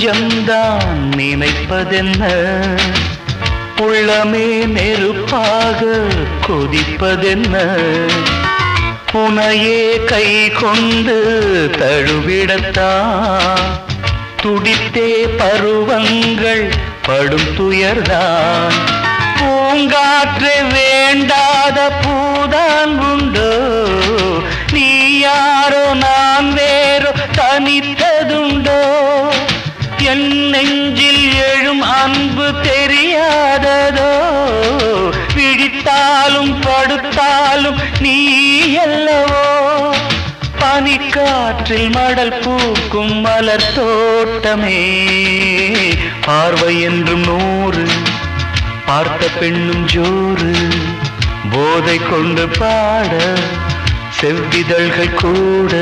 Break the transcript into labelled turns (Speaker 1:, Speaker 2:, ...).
Speaker 1: நெஞ்சம்தான் நினைப்பதென்ன, உள்ளமே நெருப்பாக கொதிப்பதென்ன, உனையே கை கொண்டு தழுவிடத்தான் துடித்தே பருவங்கள் படும் துயர்தான். பூங்காற்று வேண்டாத பூதான் உண்டோ, நீ யாரோ நான் வேறோ தனித்ததுண்டோ, என் நெஞ்சில் எழும் அன்பு தெரியாததோ, விழித்தாலும் படுத்தாலும் நீ அல்லவோ, பனிக்காற்றில் மடல் பூக்கும் மலர் தோட்டமே, பார்வை என்றும் 100 பார்த்த பெண்ணும் ஜோறு, போதை கொண்டு பாட செவ்விதழ்கள் கூட.